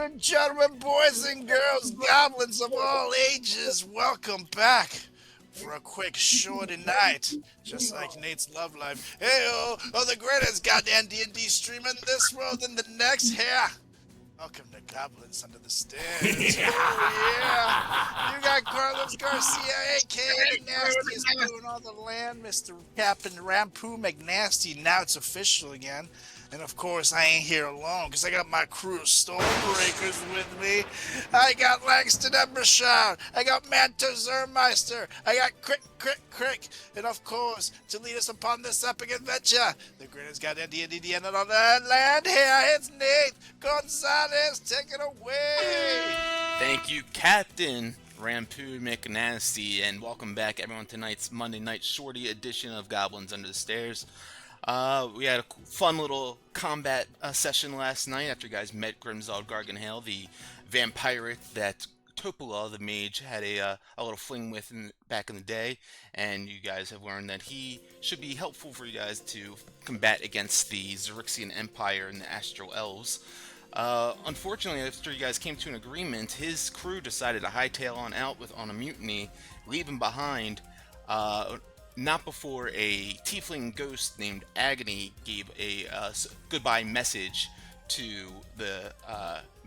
and gentlemen, boys and girls, goblins of all ages, welcome back for a quick, shorty night, just like Nate's love life. Hey-oh, the greatest goddamn D&D stream in this world and the next here. Welcome to Goblins Under the Stairs. Oh, yeah. You got Carlos Garcia, a.k.a. the nastiest poo in all the land, Mr. Captain Rampoo McNasty. Now it's official again. And, of course, I ain't here alone, because I got my crew of Stormbreakers with me. I got Langston Embershire. I got Manto Zermeister. I got Crick. And, of course, to lead us upon this epic adventure, the greatest goddamn D&D on the land here, it's Nate Gonzalez. Take it away. Thank you, Captain Rampoo McNasty, and welcome back, everyone, to tonight's Monday Night Shorty edition of Goblins Under the Stairs. We had a fun little combat session last night after you guys met Grimzald Garganhael, the vampire that Topola, the mage, had a little fling with back in the day, and you guys have learned that he should be helpful for you guys to combat against the Xaryxian Empire and the Astral Elves. Unfortunately, after you guys came to an agreement, his crew decided to hightail on out on a mutiny, leave him behind, not before a tiefling ghost named Agony gave a goodbye message to the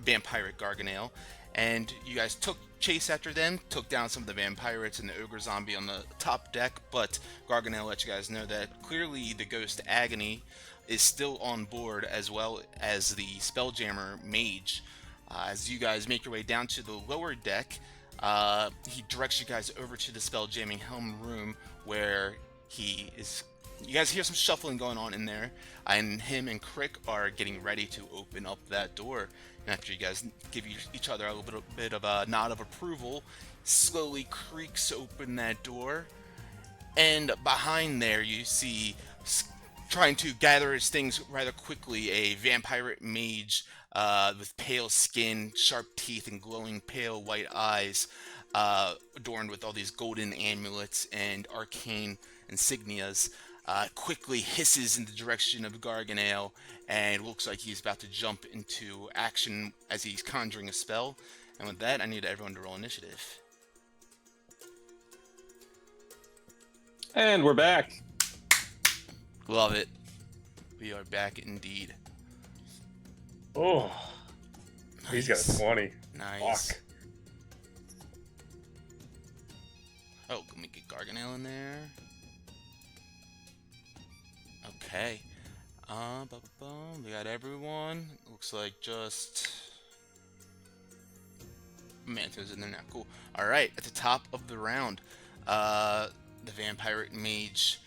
vampiric Garganhael, and you guys took chase after them, took down some of the vampirates and the ogre zombie on the top deck, but Garganhael let you guys know that clearly the ghost Agony is still on board, as well as the Spelljammer mage. As you guys make your way down to the lower deck, he directs you guys over to the Spelljamming Helm room, where he is. You guys hear some shuffling going on in there, and him and Crick are getting ready to open up that door. And after you guys give each other a little bit of a nod of approval, slowly creaks open that door, and behind there you see, trying to gather his things rather quickly, a vampiric mage with pale skin, sharp teeth, and glowing pale white eyes, adorned with all these golden amulets and arcane insignias, quickly hisses in the direction of Garganhael, and looks like he's about to jump into action as he's conjuring a spell. And with that, I need everyone to roll initiative. And we're back. Love it. We are back indeed. Oh, he's got a 20. Nice. Fuck. Oh, let me get Garganhael in there. Okay. We got everyone. Looks like just Manto's in there now. Cool. All right, at the top of the round, the vampiric mage.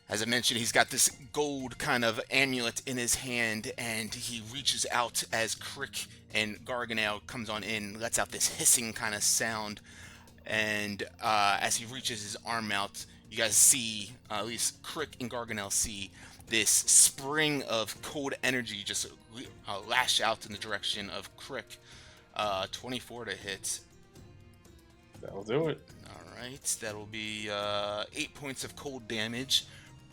As I mentioned, he's got this gold kind of amulet in his hand, and he reaches out as Crick and Garganhael comes on in, lets out this hissing kind of sound, and as he reaches his arm out, you guys see, at least Crick and Garganhael see, this spring of cold energy just lash out in the direction of Crick. 24 to hit. That'll do it. Alright, that'll be 8 points of cold damage,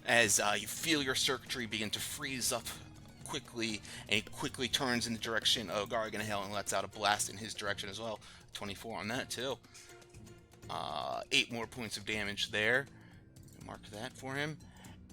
as you feel your circuitry begin to freeze up quickly, and he quickly turns in the direction of Garganhael and lets out a blast in his direction as well. 24 on that too. 8 more points of damage there. Mark that for him.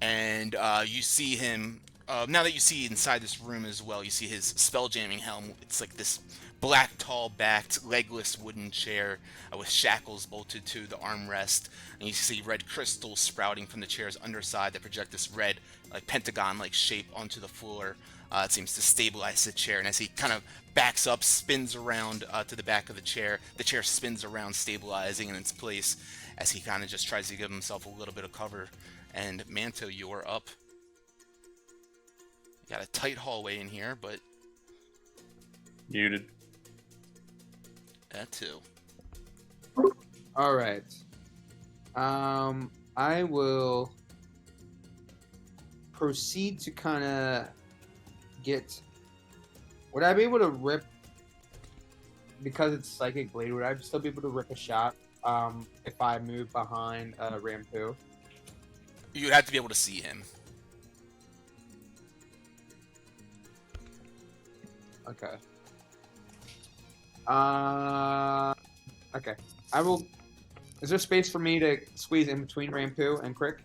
And you see him, now that you see inside this room as well, you see his Spelljamming Helm. It's like this black, tall-backed, legless wooden chair with shackles bolted to the armrest, and you see red crystals sprouting from the chair's underside that project this red, like pentagon-like shape onto the floor. It seems to stabilize the chair, and as he kind of backs up, spins around to the back of the chair spins around, stabilizing in its place, as he kind of just tries to give himself a little bit of cover. And Manto, you're up. You got a tight hallway in here, but Muted. that too. All right. I will proceed to kind of get. Would I be able to rip? Because it's psychic blade, would I still be able to rip a shot? If I move behind Rampoo? You'd have to be able to see him. Okay. Okay. I will. Is there space for me to squeeze in between Rampu and Crick?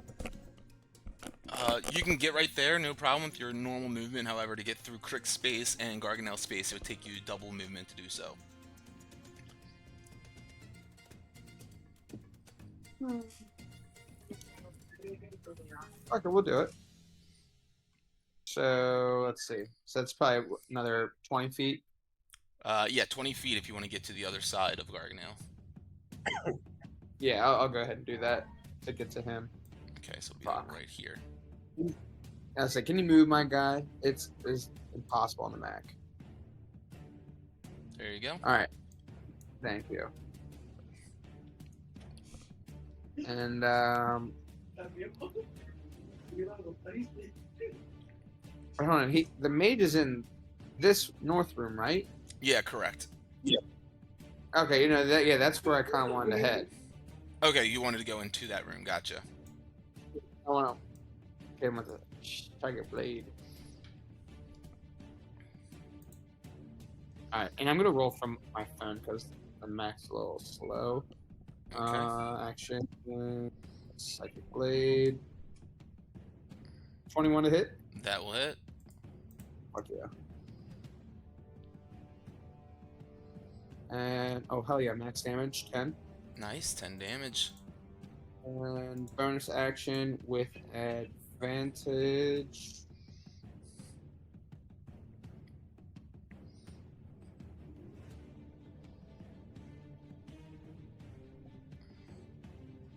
You can get right there, no problem with your normal movement. However, to get through Crick's space and Garganel's space, it would take you double movement to do so. Okay, we'll do it. So let's see. So that's probably another 20 feet. Yeah, 20 feet if you want to get to the other side of Garganel. Yeah, I'll go ahead and do that to get to him. Okay, so we'll be Fuck. right here. I was like, can you move, my guy? It's impossible on the Mac. There you go. All right. Thank you. And hold on. The mage is in this north room, right? Yeah, correct. Okay, that's where I kind of wanted to head. Okay, you wanted to go into that room. Gotcha. I want to hit him with a tiger blade. All right, and I'm gonna roll from my phone because the Mac's a little slow. Okay. Action, psychic blade. 21 to hit. That will hit. Fuck yeah. And oh hell yeah, max damage 10. Nice, 10 damage. And bonus action with advantage.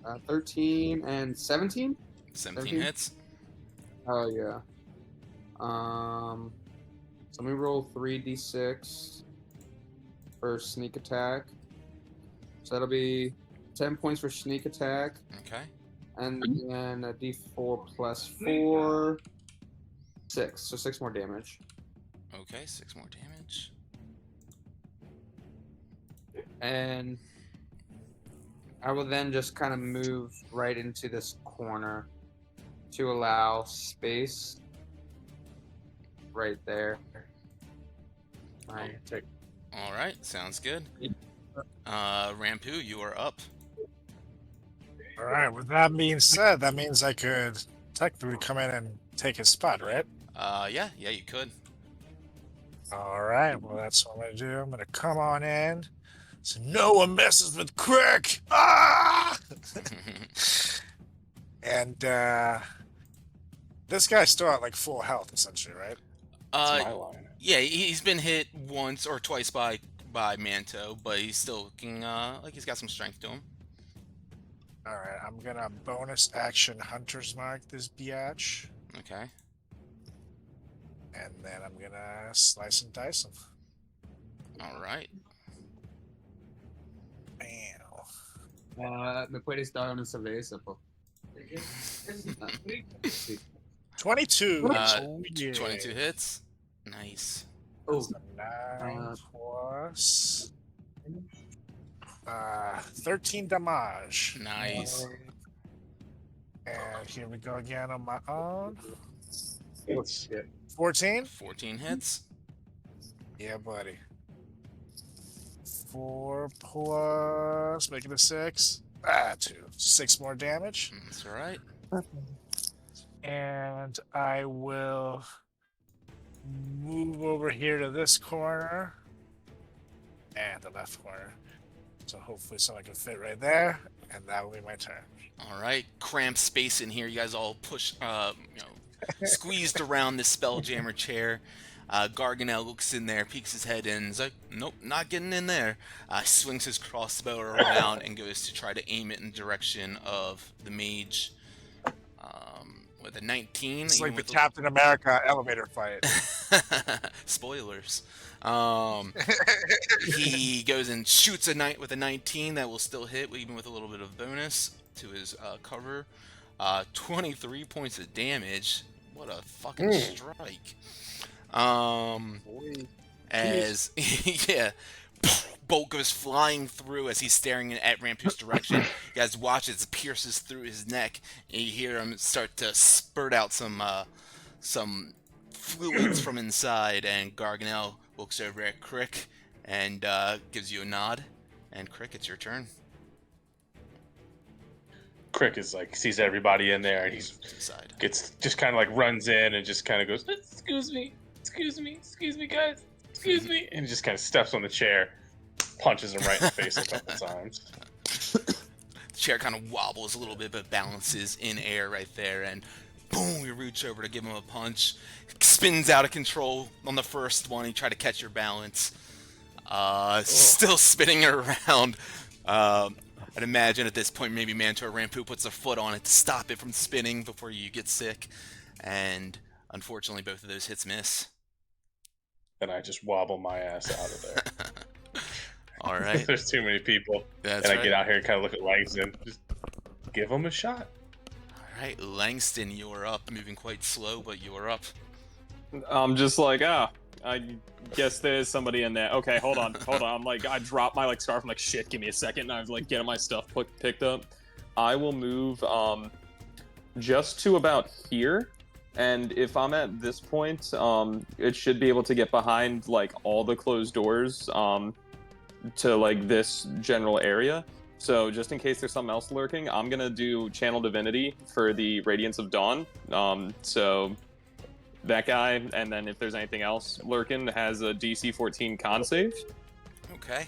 Uh, 13 and 17. 17 hits. Oh yeah. So let me roll 3d6 for sneak attack. So that'll be 10 points for sneak attack, Okay. and then a d4 plus 4, 6. So 6 more damage. Okay, 6 more damage. And I will then just kind of move right into this corner to allow space right there. Take. All right, sounds good. Rampu, you are up. All right. With that being said, that means I could technically come in and take his spot, right? Yeah, you could. All right. Well, that's what I'm gonna do. I'm gonna come on in, so no one messes with Crick. Ah! And this guy's still at like full health, essentially, right? That's my line. Yeah, he's been hit once or twice by Manto, but he's still looking like he's got some strength to him. All right. I'm gonna bonus action Hunter's Mark this biatch, Okay. and then I'm gonna slice and dice him. All right. Bam. Me puedes dar una cerveza, po. 22. Uh, Yeah. 22 hits. Nice. Oh, That's a 9 plus 13 damage. Nice. And here we go again on my own. oh shit. 14? 14 hits. Yeah, buddy. 4 plus, make it a 6. 2. 6 more damage. That's all right. And I will move over here to this corner and the left corner. So hopefully someone can fit right there, and that will be my turn. All right. Cramped space in here. You guys all push, squeezed around this Spelljammer chair. Garganel looks in there, peeks his head in, is like, nope, not getting in there. Swings his crossbow around and goes to try to aim it in the direction of the mage. With a 19. It's like the with Captain America elevator fight. Spoilers. He goes and shoots with a 19 that will still hit, even with a little bit of bonus to his cover. 23 points of damage. What a fucking strike. As yeah, bolt goes flying through as he's staring at Rampu's direction. You guys watch as it pierces through his neck, and you hear him start to spurt out some fluids from inside. And Garganel looks over at Crick and gives you a nod. And Crick, it's your turn. Crick is like sees everybody in there, and he's Decide. just kind of like runs in and just kind of goes, excuse me, guys, excuse me, and just kind of steps on the chair, punches him right in the face a couple times. The chair kind of wobbles a little bit, but balances in air right there, and boom, you reach over to give him a punch. Spins out of control on the first one. You try to catch your balance. Still spinning around. I'd imagine at this point maybe Manto or Rampu puts a foot on it to stop it from spinning before you get sick. And unfortunately, both of those hits miss. And I just wobble my ass out of there. All right. There's too many people. That's and I right. get out here and kind of look at Langston. Just give him a shot. All right, Langston, you're up. Moving quite slow, but you're up. I'm just like, I guess there's somebody in there. Okay, hold on. I'm like, I drop my scarf. I'm like, shit, give me a second. And I was like, getting my stuff picked up. I will move just to about here. And if I'm at this point, it should be able to get behind all the closed doors to this general area. So just in case there's something else lurking, I'm gonna do Channel Divinity for the Radiance of Dawn. So that guy, and then if there's anything else lurking, has a DC 14 con save. Okay.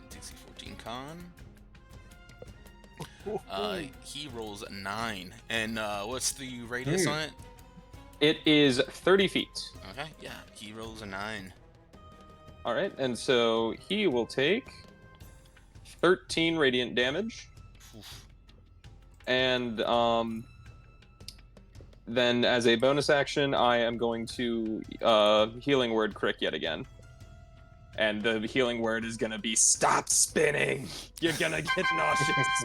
DC 14 con. He rolls a 9. And what's the radius on it? It is 30 feet. Okay, yeah, he rolls a 9. All right, and so he will take 13 radiant damage. Oof. And then as a bonus action, I am going to healing word Crick yet again. And the healing word is going to be stop spinning. You're going to get nauseous.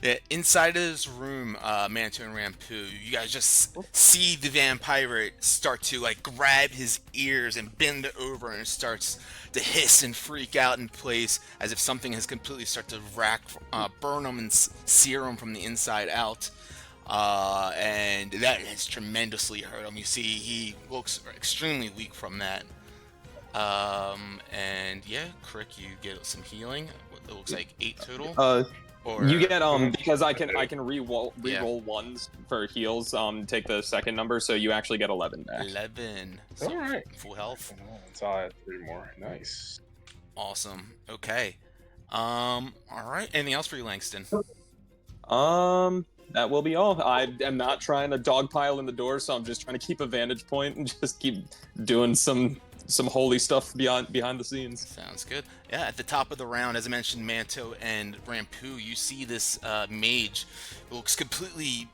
Yeah, inside of this room, Manto and Rampu, you guys just see the vampire start to grab his ears and bend over, and starts to hiss and freak out in place as if something has completely started to burn him and sear him from the inside out. And that has tremendously hurt him. You see, he looks extremely weak from that. And yeah, Crick, you get some healing. It looks like 8 total. Or, you get because I can re-roll Yeah. ones for heals. Take the second number, so you actually get 11 back. 11. So All right. full health. So I had 3 more. Nice. Awesome. Okay. All right. Anything else for you, Langston? That will be all. I am not trying to dogpile in the door, so I'm just trying to keep a vantage point and just keep doing some holy stuff behind the scenes. Sounds good. Yeah, at the top of the round, as I mentioned, Manto and Rampu, you see this mage who looks completely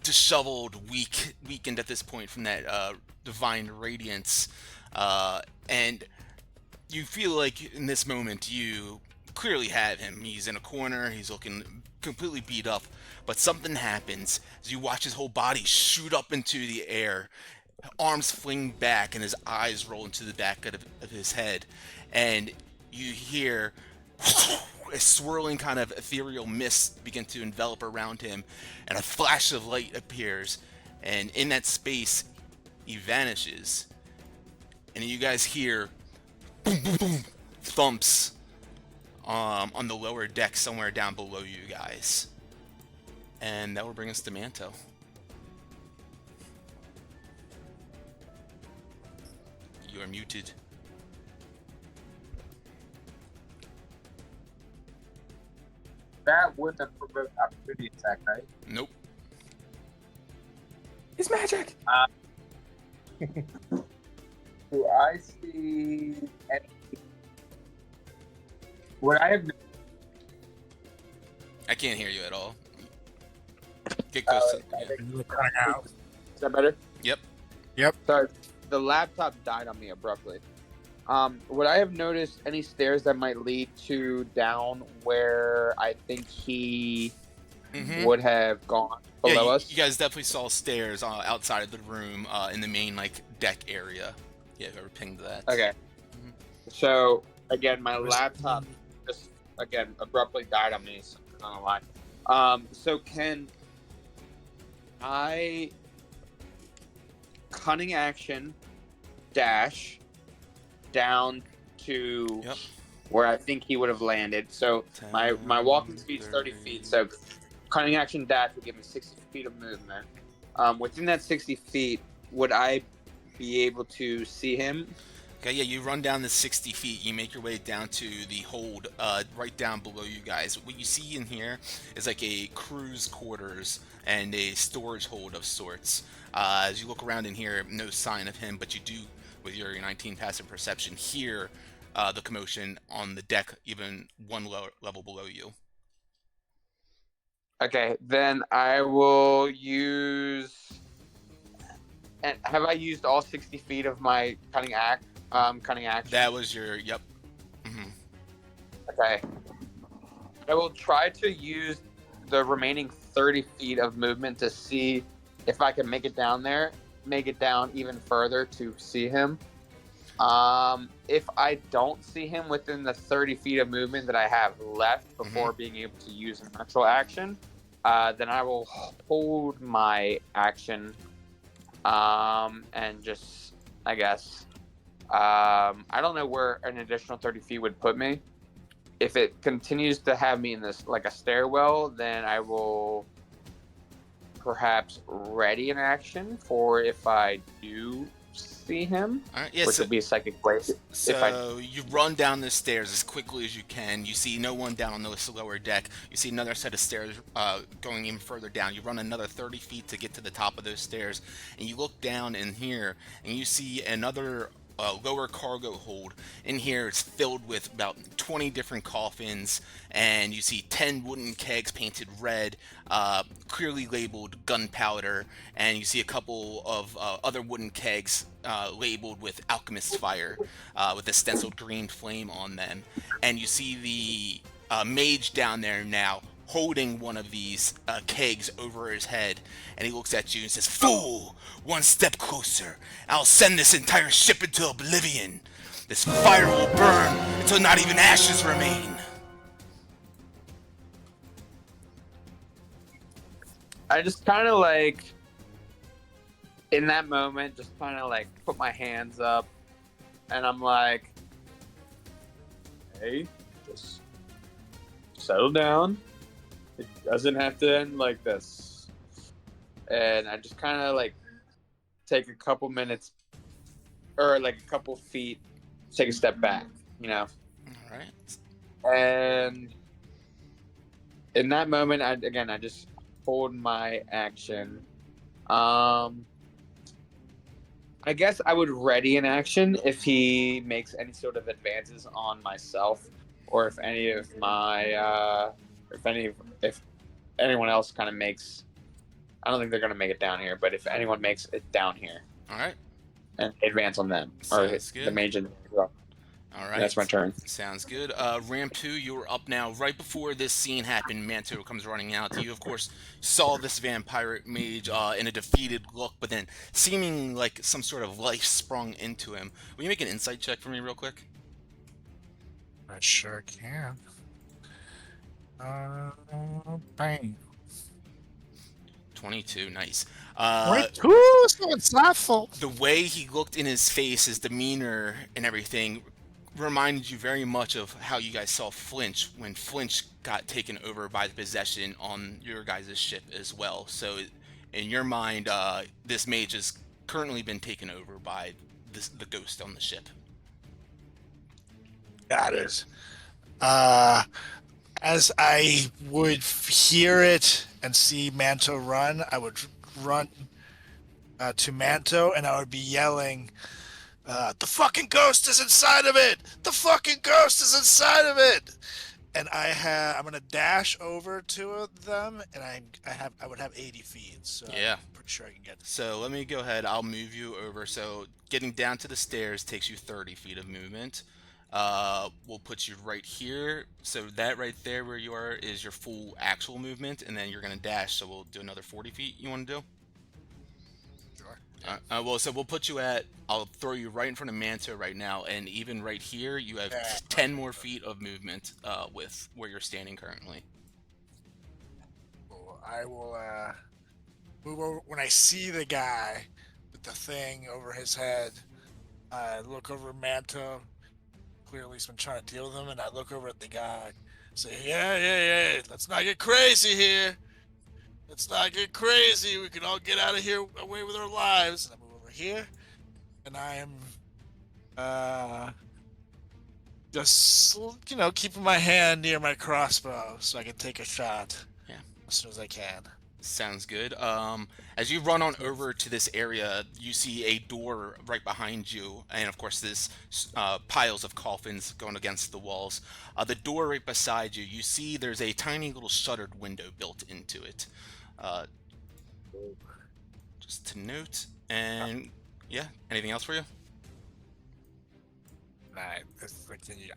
disheveled, weakened at this point from that divine radiance, and you feel like in this moment you clearly have him. He's in a corner. He's looking completely beat up, but something happens as you watch his whole body shoot up into the air. Arms fling back and his eyes roll into the back of his head, and you hear a swirling kind of ethereal mist begin to envelop around him, and a flash of light appears, and in that space he vanishes, and you guys hear boom, boom, boom, thumps on the lower deck somewhere down below you guys, and that will bring us to Manto. You are muted. That wouldn't have provoked opportunity attack, right? Nope. It's magic. Do I see any? Would I have? I can't hear you at all. Get close to yeah. Is that better? Yep. Sorry, the laptop died on me abruptly. Would I have noticed any stairs that might lead to down where I think he would have gone below us? You guys definitely saw stairs outside of the room in the main deck area. Yeah, whoever pinged that. Okay. So again, my laptop just abruptly died on me. So I'm not gonna lie. So can I cunning action dash down to Yep. where I think he would have landed. So my 10, walking speed is 30 30. feet. So cunning action dash would give me 60 feet of movement. Within that 60 feet, would I be able to see him? Okay, yeah, you run down the 60 feet. You make your way down to the hold, right down below you guys. What you see in here is like a crew's quarters and a storage hold of sorts. As you look around in here, no sign of him, but you do, with your 19 passive perception, hear the commotion on the deck, even one level below you. Okay, then I will use. And have I used all 60 feet of my cunning action? That was your, yep. Okay. I will try to use the remaining 30 feet of movement to see if I can make it down there, make it down even further to see him. If I don't see him within the 30 feet of movement that I have left before being able to use an actual action, then I will hold my action and just, I guess, I don't know where an additional 30 feet would put me. If it continues to have me in this like a stairwell, then I will perhaps ready an action for if I do see him, All right, yeah, which so, would be a psychic blade. So you run down the stairs as quickly as you can. You see no one down on this lower deck. You see another set of stairs going even further down. You run another 30 feet to get to the top of those stairs, and you look down in here, and you see another lower cargo hold. In here, it's filled with about 20 different coffins, and you see 10 wooden kegs painted red, clearly labeled gunpowder, and you see a couple of other wooden kegs labeled with alchemist's fire, with a stenciled green flame on them. And you see the mage down there now holding one of these kegs over his head, and he looks at you and says, "Fool! One step closer. I'll send this entire ship into oblivion. This fire will burn until not even ashes remain." I just kind of like, in that moment, just kind of like put my hands up, and I'm like, hey, just settle down. It doesn't have to end like this. And I just kind of like take a couple minutes or like a couple feet, take a step back, you know? All right. And in that moment, I just hold my action. I guess I would ready an action if he makes any sort of advances on myself, or if any of my, if anyone else kind of makes. I don't think they're gonna make it down here, but if anyone makes it down here, All right. and advance on them, Sounds or good. the mage. All right. That's my turn. Sounds good. Rampu, you're up now. Right before this scene happened, Manto comes running out. You, of course, saw this vampire mage in a defeated look, but then seeming like some sort of life sprung into him. Will you make an insight check for me real quick? I sure can. Bang. 22, nice. Ooh, so insightful. The way he looked in his face, his demeanor and everything reminded you very much of how you guys saw Flinch when Flinch got taken over by the possession on your guys' ship as well. So in your mind, this mage has currently been taken over by the ghost on the ship. Got it. As I would hear it and see Manto run, I would run to Manto, and I would be yelling, "The fucking ghost is inside of it! The fucking ghost is inside of it!" And I'm gonna dash over to them, and I would have 80 feet, so Yeah. I'm pretty sure I can get. So let me go ahead. I'll move you over. So getting down to the stairs takes you 30 feet of movement. We'll put you right here. So that right there where you are is your full actual movement, and then you're gonna dash. So we'll do another 40 feet. You want to do? Sure. Well, so we'll put you at. I'll throw you right in front of Manto right now, and even right here, you have Yeah. 10 more feet of movement with where you're standing currently. Cool. I will move over when I see the guy with the thing over his head. I look over at Manto. Clearly, he's been trying to deal with him, and I look over at the guy. Say, yeah. Let's not get crazy here. Let's not get crazy. We can all get out of here away with our lives. And I move over here, and I am, just keeping my hand near my crossbow so I can take a shot. Yeah. As soon as I can. Sounds good. As you run on over to this area, you see a door right behind you, and of course, this piles of coffins going against the walls. The door right beside you, you see there's a tiny little shuttered window built into it. Just to note, and yeah, anything else for you? I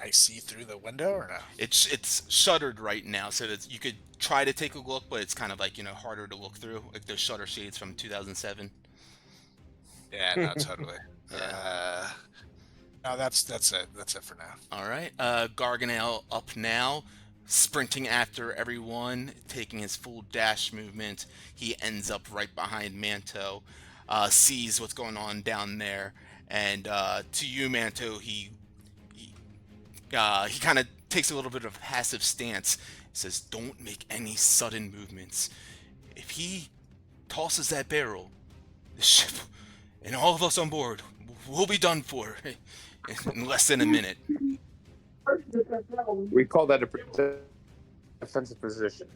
see through the window or no? It's shuttered right now, so that you could try to take a look, but it's kind of like harder to look through, like those shutter shades from 2007. Yeah, no, totally. Yeah. No, that's it. That's it for now. All right, Garganel up now, sprinting after everyone, taking his full dash movement. He ends up right behind Manto, sees what's going on down there, and to you, Manto, he kind of takes a little bit of a passive stance. He says, "Don't make any sudden movements. If he tosses that barrel, the ship and all of us on board will be done for in less than a minute." We call that a defensive position.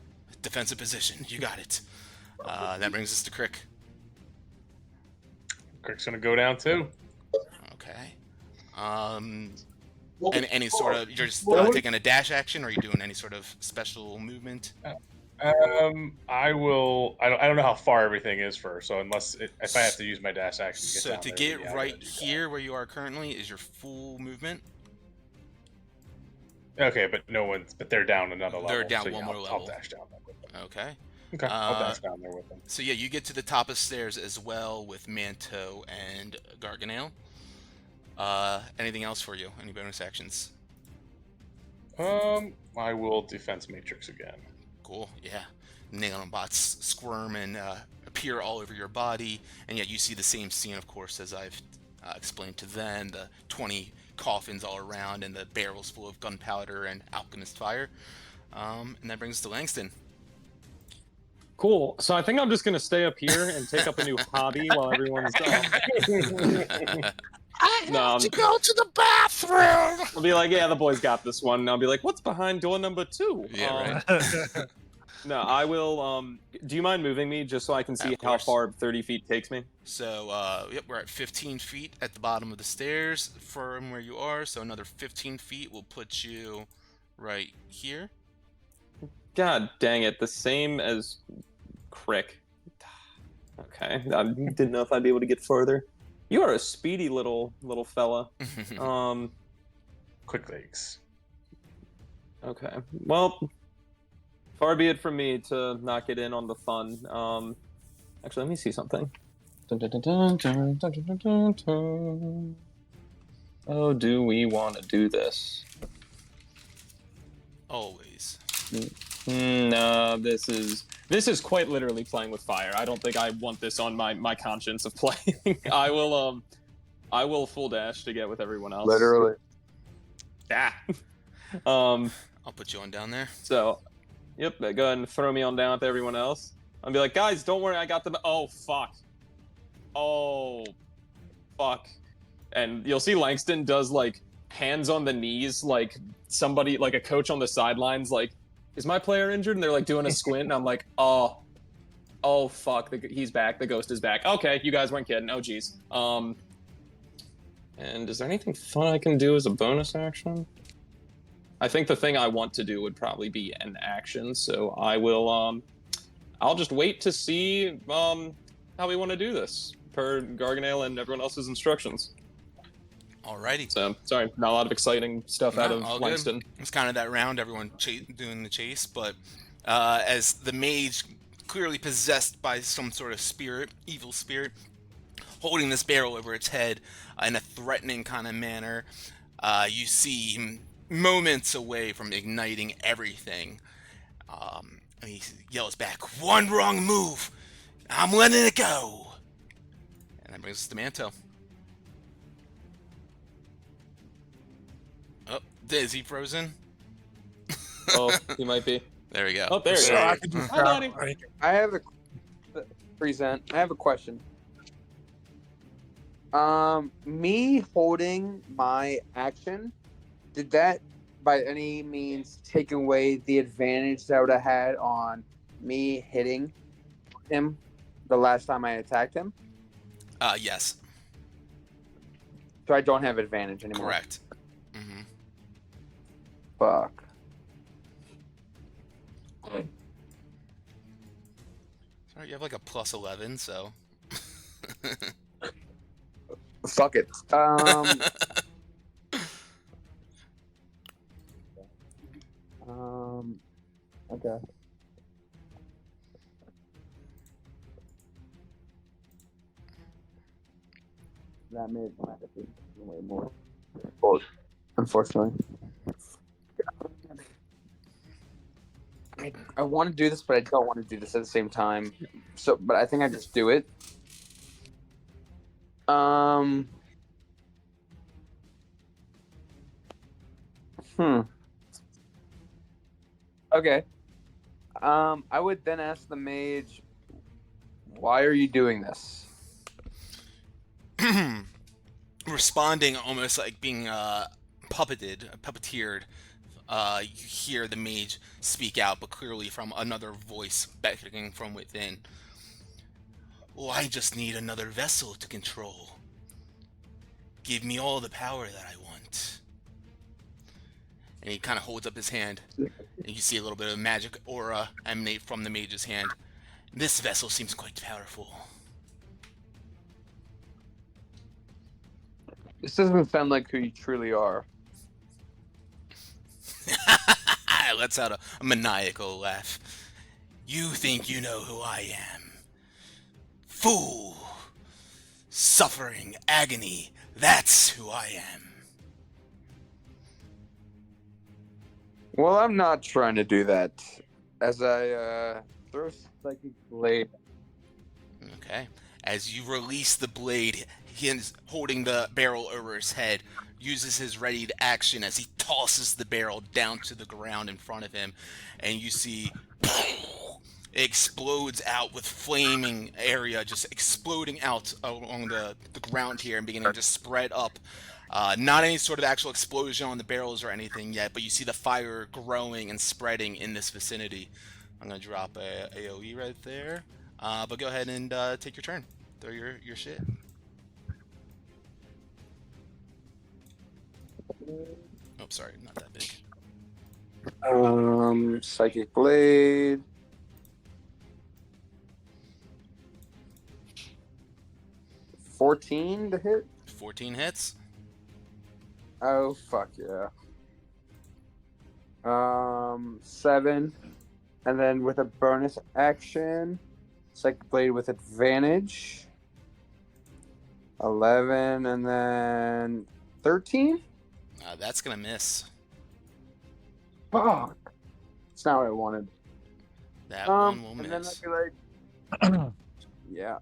Defensive position. You got it. That brings us to Crick. Crick's gonna go down too. Okay. Any sort of, you're just taking a dash action, or are you doing any sort of special movement? I will. I don't know how far everything is for. So if I have to use my dash action to get So down to there, get yeah, right here where you are currently is your full movement. Okay, but but they're down another level. They're down so one yeah, more I'll level. dash down there with them. Okay. Okay, I'll dash down there with them. So yeah, you get to the top of stairs as well with Manto and Garganel. Anything else for you? Any bonus actions? I will defense matrix again. Cool. Yeah. Nanobots squirm and appear all over your body, and yet you see the same scene, of course, as I've explained to them. The 20 coffins all around, and the barrels full of gunpowder and alchemist fire. And that brings us to Langston. Cool. So I think I'm just gonna stay up here and take up a new hobby while everyone's done. I have to go to the bathroom. I'll be like, yeah, the boys got this one. And I'll be like, what's behind door number 2? Yeah, right. No, I will. Do you mind moving me just so I can see how far 30 feet takes me? So, yep, we're at 15 feet at the bottom of the stairs from where you are. So another 15 feet will put you right here. God dang it, the same as Crick. Okay, I didn't know if I'd be able to get further. You are a speedy little fella. Quick legs. Okay, well, far be it from me to not get in on the fun. Actually, let me see something. Oh, do we want to do this? Always. No, this is quite literally playing with fire. I don't think I want this on my conscience of playing. I will full dash to get with everyone else. Literally. Yeah. I'll put you on down there. So, yep, go ahead and throw me on down with everyone else. I'll be like, guys, don't worry, I got them. Oh, fuck. Oh, fuck. And you'll see Langston does, like, hands on the knees, like somebody, like a coach on the sidelines, like, is my player injured? And they're, like, doing a squint, and I'm like, oh, fuck, he's back, the ghost is back. Okay, you guys weren't kidding. Oh, geez. And is there anything fun I can do as a bonus action? I think the thing I want to do would probably be an action, so I will, I'll just wait to see, how we want to do this, per Garganel and everyone else's instructions. Alrighty. So, sorry, not a lot of exciting stuff out of all Langston. Good. It's kind of that round, everyone doing the chase, but as the mage, clearly possessed by some sort of spirit, evil spirit, holding this barrel over its head in a threatening kind of manner, you see him moments away from igniting everything. And he yells back, "One wrong move, I'm letting it go." And that brings us to Manto. Is he frozen? Oh, he might be. There we go. Oh, there he So is. I could Hi, buddy. I have a present. I have a question. Me holding my action, did that by any means take away the advantage that I would have had on me hitting him the last time I attacked him? Yes, So I don't have advantage anymore. correct. Mm-hmm. Fuck. Sorry, you have like a plus 11, so. Fuck it. Okay. That made my decision way more bold, unfortunately. I want to do this, but I don't want to do this at the same time. So, but I think I just do it. Okay. I would then ask the mage, why are you doing this? Responding almost like being puppeteered. You hear the mage speak out, but clearly from another voice beckoning from within. Oh, I just need another vessel to control. Give me all the power that I want. And he kind of holds up his hand, and you see a little bit of magic aura emanate from the mage's hand. This vessel seems quite powerful. This doesn't sound like who you truly are. Lets out a maniacal laugh. You think you know who I am? Fool! Suffering agony, that's who I am. Well, I'm not trying to do that. As I throw Psychic Blade. Okay. As you release the blade, he is holding the barrel over his head, uses his readied action as he tosses the barrel down to the ground in front of him, and you see it explodes out with flaming area just exploding out along the ground here and beginning to spread up. Not any sort of actual explosion on the barrels or anything yet, but you see the fire growing and spreading in this vicinity. I'm going to drop a AoE right there. But go ahead and take your turn. Throw your shit. Oh, sorry, not that big. Psychic Blade. 14 to hit? 14 hits. Oh, fuck yeah. 7. And then with a bonus action, Psychic Blade with advantage. 11, and then 13? That's going to miss. Fuck. That's not what I wanted. That one will and then miss. I'd be like, yeah.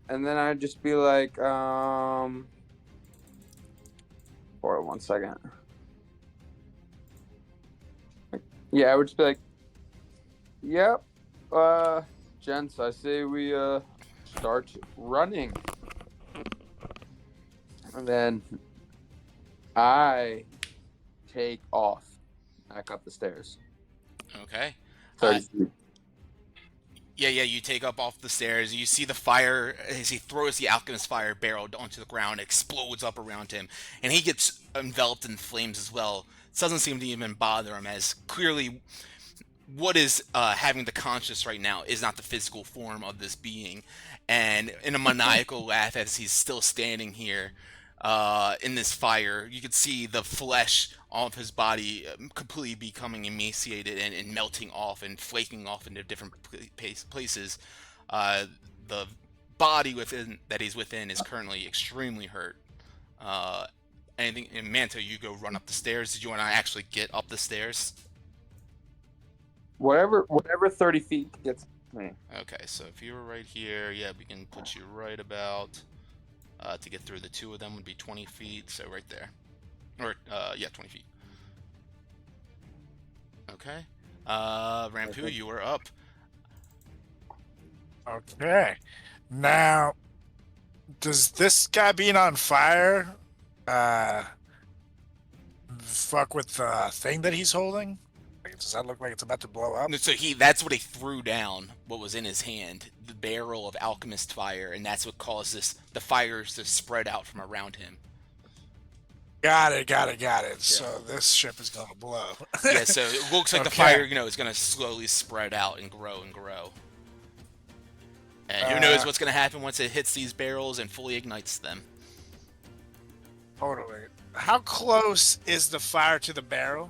And then I'd just be like, hold on 1 second. Yeah, I would just be like, yep, gents, I say we start running. And then I take off back up the stairs. Okay. 30 feet. Yeah, you take up off the stairs. You see the fire as he throws the alchemist fire barrel onto the ground, explodes up around him, and he gets enveloped in flames as well. It doesn't seem to even bother him, as clearly what is having the conscious right now is not the physical form of this being. And in a maniacal laugh as he's still standing here in this fire, you could see the flesh of his body completely becoming emaciated and melting off and flaking off into different places. The body that he's within is currently extremely hurt. Anything in Manto, you go run up the stairs. Did you want to actually get up the stairs? Whatever 30 feet gets me. Okay, so if you were right here, yeah, we can put you right about. To get through the two of them would be 20 feet, so right there. Or, yeah, 20 feet. Okay. Rampu, you are up. Okay. Now, does this guy being on fire fuck with the thing that he's holding? Like, does that look like it's about to blow up? No, so that's what he threw down, what was in his hand, the barrel of alchemist fire, and that's what caused the fires to spread out from around him. Got it. So this ship is gonna blow. Yeah, so it looks like the Okay. fire, is going to slowly spread out and grow and grow. And who knows what's going to happen once it hits these barrels and fully ignites them. Totally. How close is the fire to the barrel?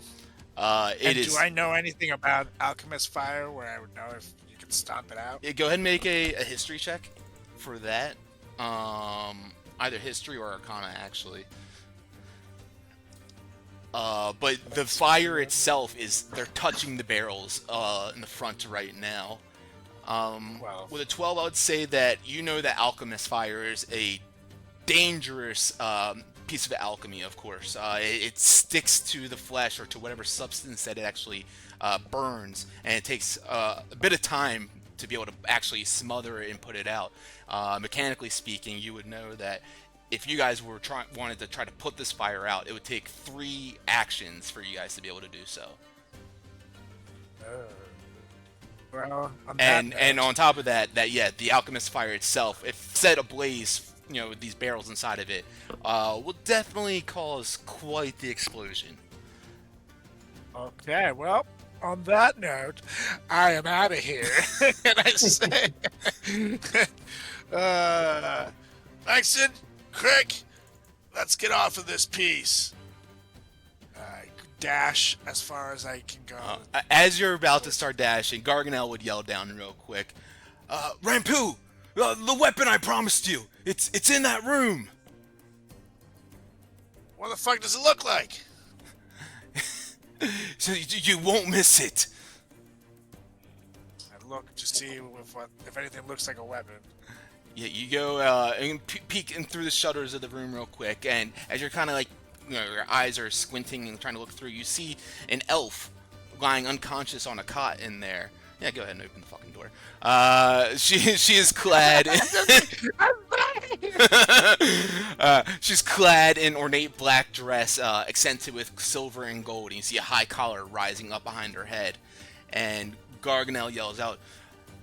Do I know anything about alchemist fire where I would know if you could stomp it out? Yeah, go ahead and make a history check for that. Either history or arcana, actually. But the fire itself they're touching the barrels in the front right now. With a 12, I would say that you know that alchemist fire is a dangerous piece of alchemy, of course. It sticks to the flesh or to whatever substance that it actually burns, and it takes a bit of time to be able to actually smother it and put it out. Mechanically speaking, you would know that if you guys wanted to try to put this fire out, it would take 3 actions for you guys to be able to do so. Well, And on top of that, the alchemist fire itself, if set ablaze, with these barrels inside of it, will definitely cause quite the explosion. Okay, well, on that note, I am out of here. And I say, Langston, Crick, let's get off of this piece. I dash as far as I can go. As you're about to start dashing, Garganel would yell down real quick, Rampu, the weapon I promised you, it's in that room. What the fuck does it look like? So you won't miss it. I look to see if anything looks like a weapon. Yeah, you go and peek in through the shutters of the room real quick, and as you're kind of like, your eyes are squinting and trying to look through, you see an elf lying unconscious on a cot in there. Yeah, go ahead and open the fucking door. She is clad. She's clad in ornate black dress, accented with silver and gold. And you see a high collar rising up behind her head, and Garganel yells out,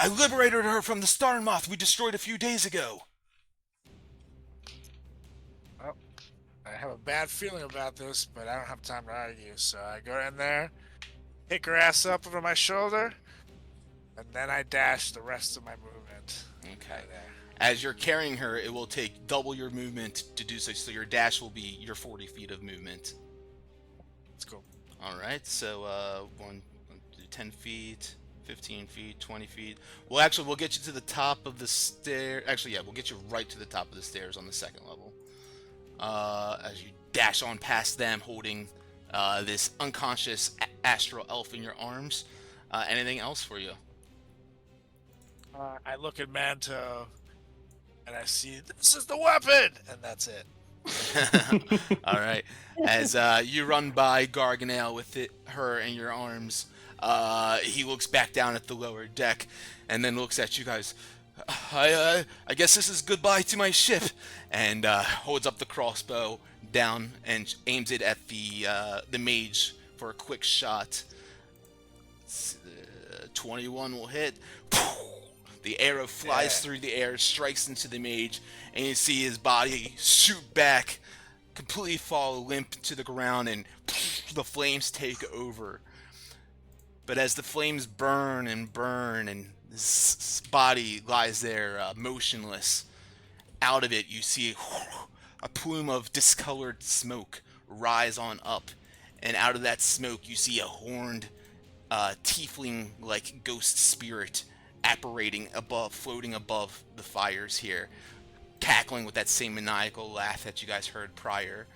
"I liberated her from the star moth we destroyed a few days ago." Well, I have a bad feeling about this, but I don't have time to argue. So I go in there, pick her ass up over my shoulder, and then I dash the rest of my movement. Okay. As you're carrying her, it will take double your movement to do so. So your dash will be your 40 feet of movement. Let's go. All right. So 10 feet. 15 feet, 20 feet. Well, actually, we'll get you to the top of the stair. Actually, yeah, we'll get you right to the top of the stairs on the second level. As you dash on past them, holding this unconscious astral elf in your arms. Anything else for you? I look at Manto, and I see, this is the weapon! And that's it. All right. As you run by Garganel with her in your arms, he looks back down at the lower deck and then looks at you guys. I guess this is goodbye to my ship, and holds up the crossbow down and aims it at the mage for a quick shot. 21 will hit. The arrow flies through the air, strikes into the mage, and you see his body shoot back, completely fall limp to the ground, and the flames take over. But as the flames burn and his body lies there motionless, out of it you see a plume of discolored smoke rise on up, and out of that smoke you see a horned tiefling-like ghost spirit apparating above, floating above the fires here, cackling with that same maniacal laugh that you guys heard prior.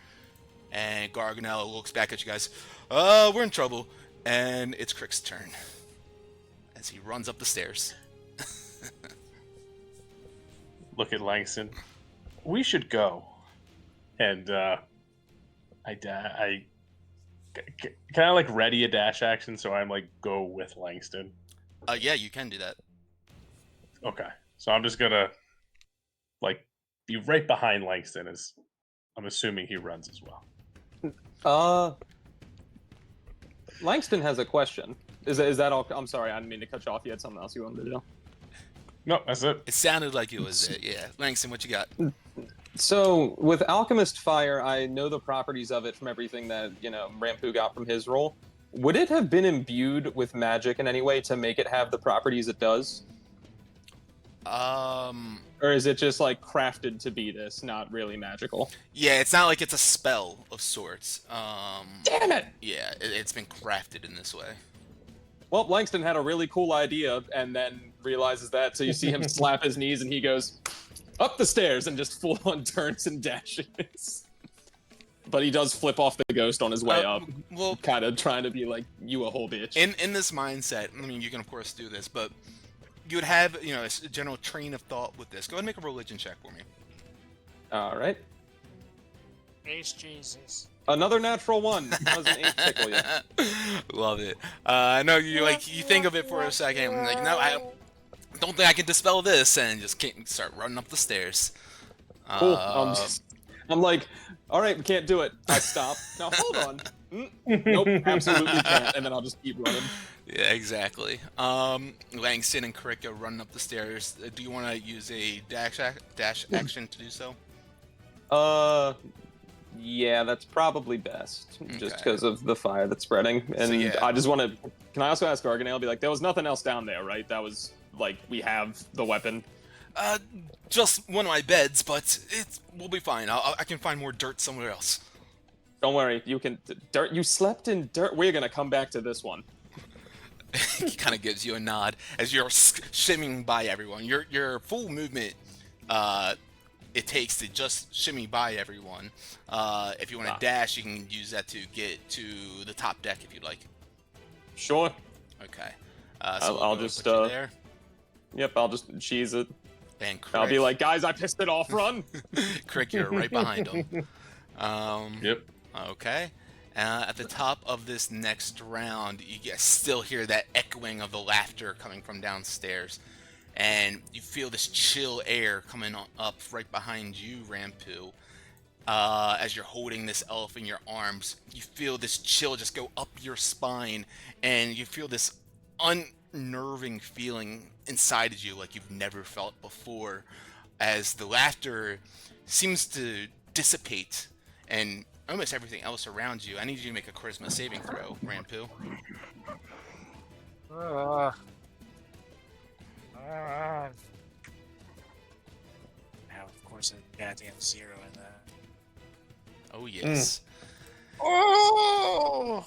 And Garganel looks back at you guys. We're in trouble. And it's Crick's turn as he runs up the stairs. Look at Langston. We should go. And I Can I like ready a dash action so I'm like go with Langston? Yeah, you can do that. Okay, so I'm just gonna like be right behind Langston as I'm assuming he runs as well. Langston has a question. Is that all? I'm sorry, I didn't mean to cut you off. You had something else you wanted to do. No, that's it. It sounded like it was it. Yeah, Langston, what you got? So with Alchemist Fire, I know the properties of it from everything that Rampu got from his role. Would it have been imbued with magic in any way to make it have the properties it does? Or is it just like crafted to be this, not really magical? Yeah, it's not like it's a spell of sorts. Damn it! Yeah, it's been crafted in this way. Well, Langston had a really cool idea and then realizes that, so you see him slap his knees and he goes up the stairs and just full on turns and dashes. But he does flip off the ghost on his way up. Well, kind of trying to be like, you a whole bitch. in this mindset, I mean, you can of course do this, but you would have, a general train of thought with this. Go ahead and make a religion check for me. All right. Praise Jesus. Another natural one. Doesn't 8 tickle you? Love it. I know you think of it for a second. Like, no, I don't think I can dispel this, and just can't start running up the stairs. Cool. I'm like, all right, we can't do it. I stop. Now hold on. Nope, absolutely can't. And then I'll just keep running. Yeah, exactly. Langston and Krika running up the stairs. Do you want to use a dash action to do so? Yeah, that's probably best, just Okay. because of the fire that's spreading. And So, yeah. I just want to. Can I also ask Garganel? Be like, there was nothing else down there, right? That was like we have the weapon. Just one of my beds, but we'll be fine. I can find more dirt somewhere else. Don't worry, you can. Dirt. You slept in dirt. We're gonna come back to this one. He kind of gives you a nod as you're shimming by everyone. Your full movement, it takes to just shimmy by everyone. If you want to dash, you can use that to get to the top deck if you'd like. Sure. Okay. I'll So we'll just put you there. Yep, I'll just cheese it. And I'll be like, guys, I pissed it off. Run. Crick, you're right behind him. Yep. Okay. At the top of this next round, you still hear that echoing of the laughter coming from downstairs. And you feel this chill air coming up right behind you, Rampu. As you're holding this elf in your arms, you feel this chill just go up your spine. And you feel this unnerving feeling inside of you like you've never felt before. As the laughter seems to dissipate and almost everything else around you. I need you to make a charisma saving throw, Rampu. Now, of course, a goddamn 0 in that. Oh, yes. Oh!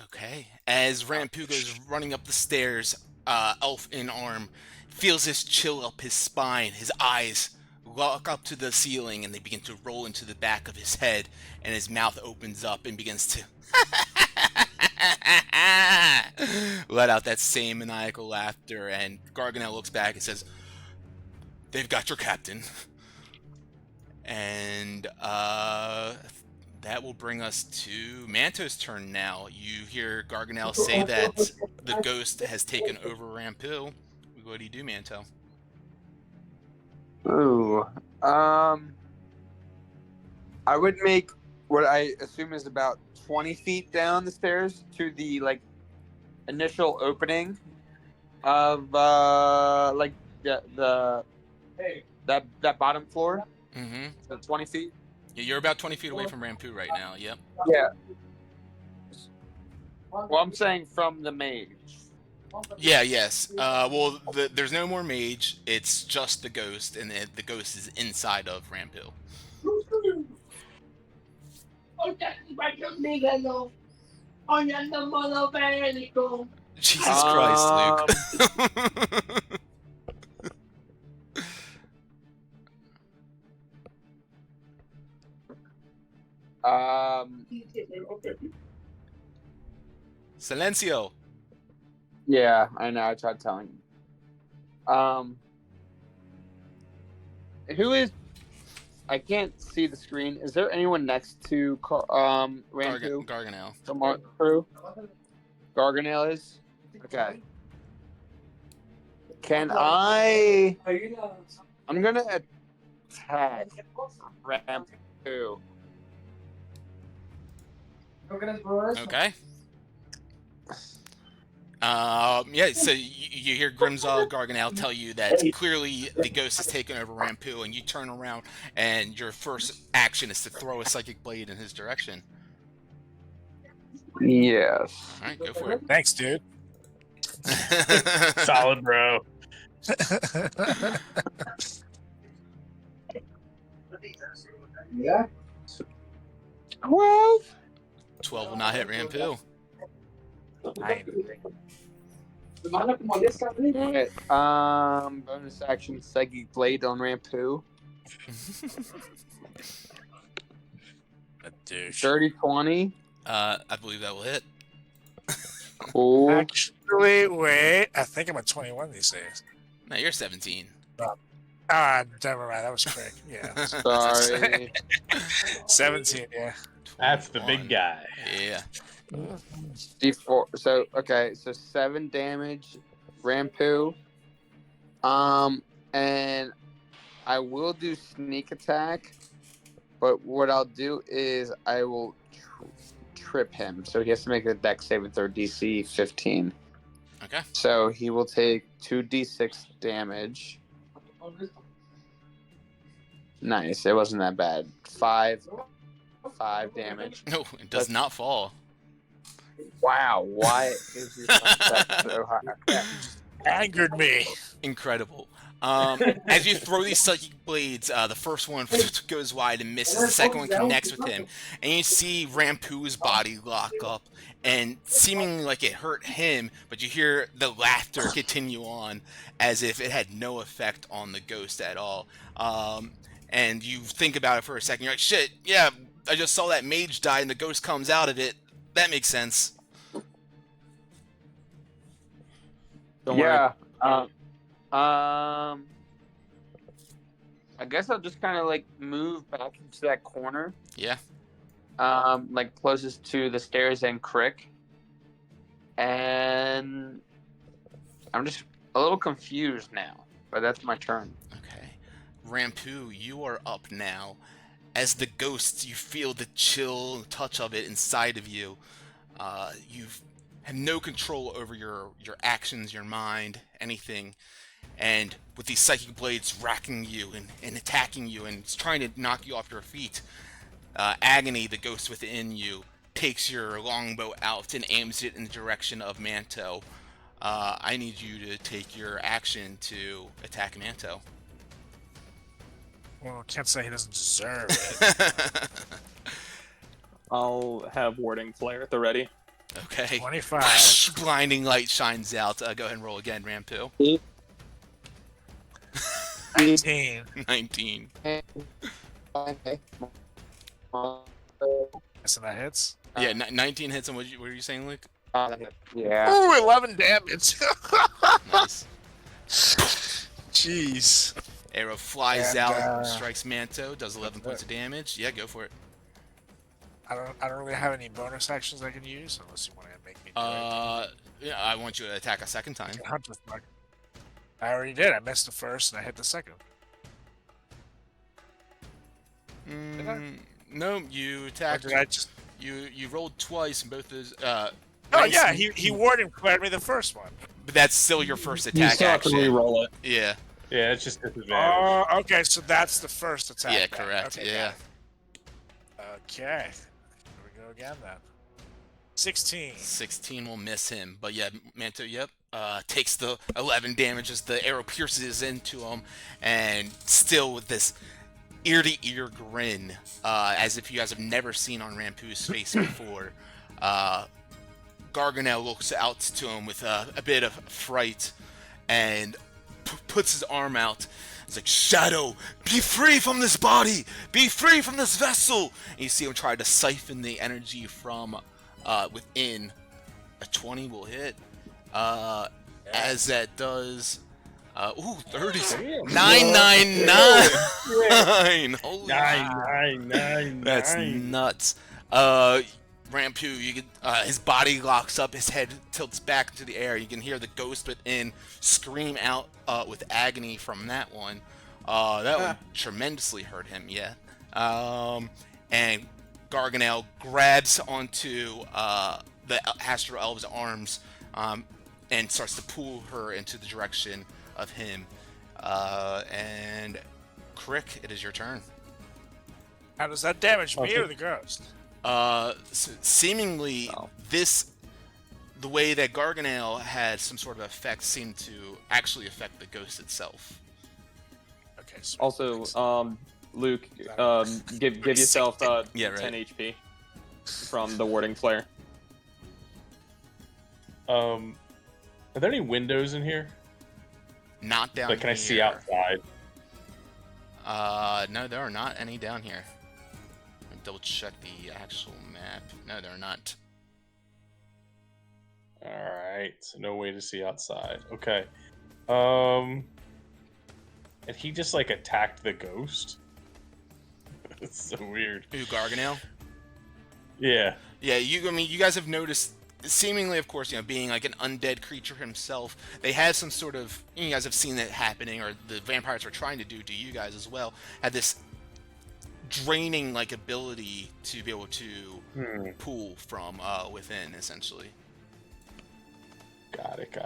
Okay. As Rampu goes running up the stairs, elf in arm, feels this chill up his spine. His eyes look up to the ceiling and they begin to roll into the back of his head, and his mouth opens up and begins to let out that same maniacal laughter. And Garganel looks back and says, "They've got your captain." And that will bring us to Manto's turn now. You hear Garganel say that the ghost has taken over Rampu. What do you do, Manto? Ooh. I would make what I assume is about 20 feet down the stairs to the initial opening of that bottom floor. Mm-hmm. So 20 feet. Yeah, you're about 20 feet away from Rampu right now. Yep. Yeah. Well, I'm saying from the mage. Yeah, yes. Well, there's no more mage. It's just the ghost, and the ghost is inside of Rampu. Jesus Christ, Luke. Silencio. Yeah, I know. I tried telling you. Who is I can't see the screen. Is there anyone next to Rampu? Garganel. Someone crew? Garganel is? Okay. Can I? I'm gonna attack Rampu. Okay. Yeah, so you hear Grimzaw Garganel tell you that clearly the ghost has taken over Rampu, and you turn around, and your first action is to throw a psychic blade in his direction. Yes. All right, go for it. Thanks, dude. Solid, bro. 12. 12 will not hit Rampu. Alright, bonus action psychic blade on Rampu. A douche. 30, 20. I believe that will hit. Cool. Actually, wait. I think I'm at 21 these days. No, you're 17. Never mind. That was quick. Yeah. Sorry. 17, yeah. That's the big 21. guy. Yeah. D4. So, okay. So 7 damage, Rampu. And I will do sneak attack. But what I'll do is I will trip him. So he has to make a dex saving throw DC 15. Okay. So he will take 2d6 damage. Nice. It wasn't that bad. 5 damage. No, it does not fall. Wow. Why is your dex so high? Angered me. Incredible. As you throw these psychic blades, the first one goes wide and misses. The second one connects with him, and you see Rampu's body lock up, and seemingly like it hurt him, but you hear the laughter continue on as if it had no effect on the ghost at all. And you think about it for a second. You're like, shit, yeah, I just saw that mage die, and the ghost comes out of it. That makes sense. Don't Yeah. I guess I'll just kind of like move back into that corner. Yeah. Like closest to the stairs and Crick. And I'm just a little confused now, but that's my turn. Okay. Rampu, you are up now. As the ghost, you feel the chill touch of it inside of you. You have no control over your actions, your mind, anything. And with these psychic blades racking you and attacking you and trying to knock you off your feet, Agony, the ghost within you, takes your longbow out and aims it in the direction of Manto. I need you to take your action to attack Manto. Well, I can't say he doesn't deserve it. I'll have Warding Flare at the ready. Okay. 25. Blinding light shines out. Go ahead and roll again, Rampu. 19. 19. So that hits. Yeah, 19 hits. And what were you saying, Luke? Yeah. Ooh, 11 damage. Nice. Jeez. Arrow flies And, out, strikes Manto, does 11 points of damage. Yeah, go for it. I don't really have any bonus actions I can use unless you want to make me do it. Yeah, I want you to attack a second time. Hunter's Mark. I already did. I missed the first and I hit the second. No, you Or attacked. did I just... You rolled twice and both those. Oh ranks- yeah, he warded cleared me the first one. But that's still your first You attack still have to action. re-roll it. Yeah. Yeah, it's just disadvantage. Oh, okay, so that's the first attack. Yeah, then. correct. Okay, Yeah. got it. Okay. Here we go again then. 16. 16 will miss him, but yeah, Manto, yep, takes the 11 damage as the arrow pierces into him, and still with this ear-to-ear grin, as if you guys have never seen on Rampu's face before. Garganel looks out to him with a bit of fright, and puts his arm out. He's like, Shadow, be free from this body! Be free from this vessel! And you see him try to siphon the energy from within. A 20 will hit. As that does Ooh, 30. Damn. 999. Holy Nine. That's nuts. Rampu, you can, his body locks up, his head tilts back into the air. You can hear the ghost within scream out with agony from that one. That one tremendously hurt him, yeah. And Garganel grabs onto the Astral Elf's arms and starts to pull her into the direction of him. And Crick, it is your turn. How does that damage me or the ghost? Seemingly, the way that Garganel had some sort of effect seemed to actually affect the ghost itself. Okay. So Also, Luke, give yourself 10 HP from the warding flare. Are there any windows in here? Not down Like, can here. I see outside? No, there are not any down here. Let me double check the actual map. No, there are not. Alright, so no way to see outside. Okay. And he just, like, attacked the ghost? That's so weird. Ooh, Garganel? Yeah. Yeah, I mean, you guys have noticed, seemingly, of course, being like an undead creature himself, they had some sort of, you guys have seen that happening, or the vampires were trying to do to you guys as well, had this draining, like, ability to be able to pull from within, essentially. Got it.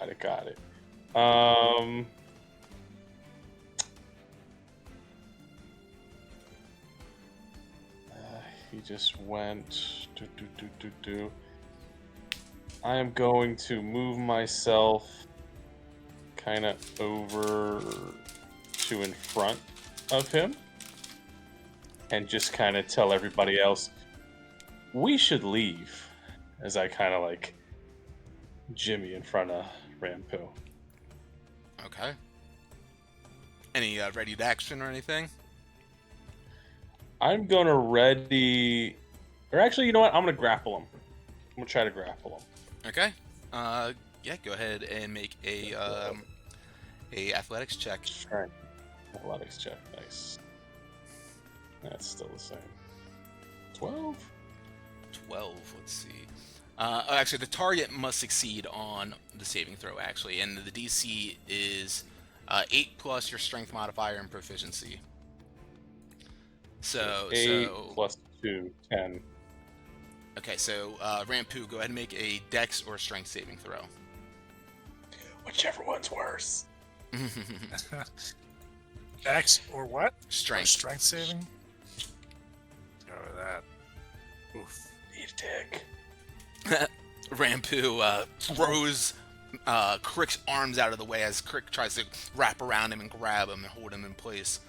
He just went. I am going to move myself kind of over to in front of him and just kind of tell everybody else we should leave, as I kind of like Jimmy in front of Rampu. Okay. Any ready to action or anything? I'm gonna ready, or actually, you know what? I'm gonna grapple him. I'm gonna try to grapple him. Okay. Yeah, go ahead and make a athletics check. Sure. Athletics check. Nice. That's still the same. 12. 12. Let's see. Actually, the target must succeed on the saving throw, actually, and the DC is 8 plus your strength modifier and proficiency. So 8 plus 2, 10. Okay, so Rampu, go ahead and make a Dex or strength saving throw. Whichever one's worse. Dex or what? Strength. Or strength saving? Go with that. Oof. Eat a dick. Rampu throws Crick's arms out of the way as Crick tries to wrap around him and grab him and hold him in place,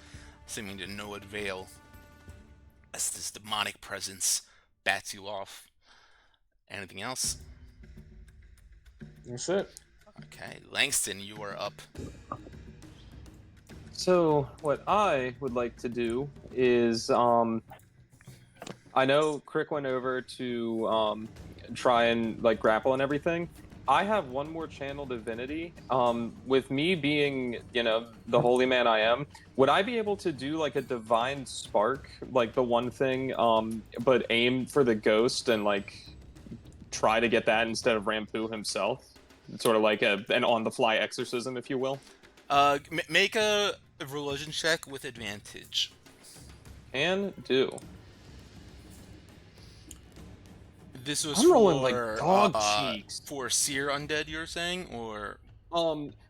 seeming to no avail as this demonic presence bats you off. Anything else? That's it. Okay, Langston, you are up. So what I would like to do is, I know Crick went over to try and like grapple and everything. I have one more channel divinity. With me being, the holy man I am, would I be able to do like a divine spark, like the one thing, but aim for the ghost and like try to get that instead of Rampu himself? It's sort of like an on-the-fly exorcism, if you will. Make a religion check with advantage. Can do. This was I'm rolling like dog cheeks. For seer undead, you're saying, or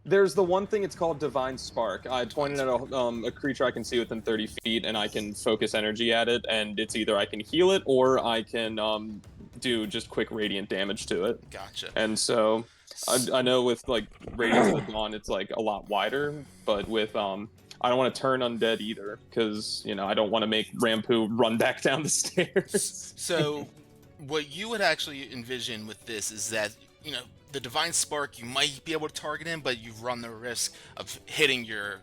there's the one thing. It's called divine spark. I pointed at a creature I can see within 30 feet, and I can focus energy at it. And it's either I can heal it or I can do just quick radiant damage to it. Gotcha. And so I know with like Radiance of the Dawn, it's like a lot wider, but with I don't want to turn undead either, because I don't want to make Rampu run back down the stairs. So what you would actually envision with this is that the divine spark, you might be able to target him, but you run the risk of hitting your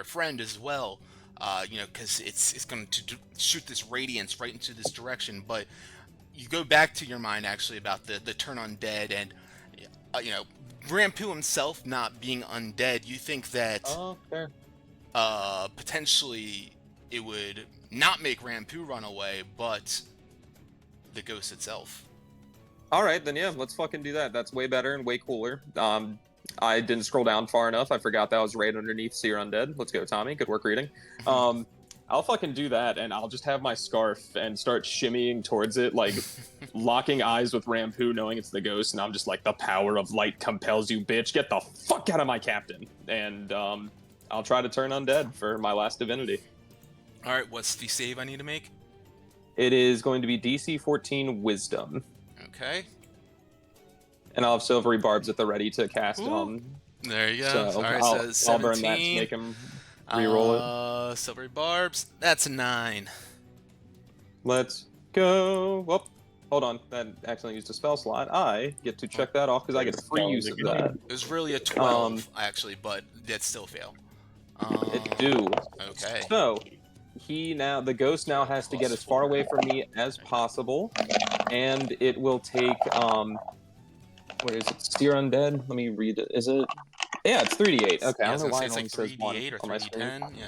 friend as well, because it's going to shoot this radiance right into this direction. But you go back to your mind actually about the turn undead, and Rampu himself not being undead, you think that Oh, fair. potentially it would not make Rampu run away, but the ghost itself. All right, then yeah, let's fucking do that. That's way better and way cooler. I didn't scroll down far enough. I forgot that was right underneath Seer Undead. Let's go, Tommy. Good work reading. I'll fucking do that, and I'll just have my scarf and start shimmying towards it, like locking eyes with Rampu, knowing it's the ghost, and I'm just like, the power of light compels you, bitch. Get the fuck out of my captain. And I'll try to turn undead for my last divinity. All right, what's the save I need to make? It is going to be DC 14 Wisdom. Okay. And I'll have Silvery Barbs at the ready to cast. There you go. So All right, I'll burn that to make him reroll it. Silvery Barbs. That's a 9. Let's go. Whoop. Hold on. That accidentally used a spell slot. I get to check that off because I get a free use of that. It was really a 12, actually, but that still fail. It do. Okay. So the ghost now has to get as far away from me as possible, and it will take where is it? Steer Undead. Let me read it. Is it? Yeah, it's 3d8. Okay, I don't know why it only says 1 on my screen. 3d10, yeah.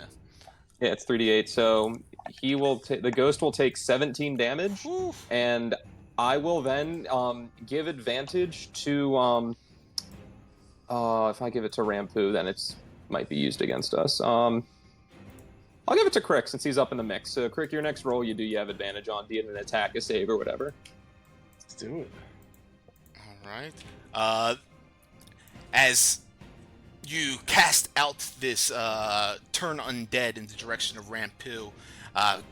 Yeah, it's 3d8. So the ghost will take 17 damage, and I will then give advantage to if I give it to Rampu, then it's might be used against us. I'll give it to Crick since he's up in the mix. So Crick, your next roll you have advantage on, be it an attack, a save, or whatever. Let's do it. All right. As you cast out this turn undead in the direction of Rampu,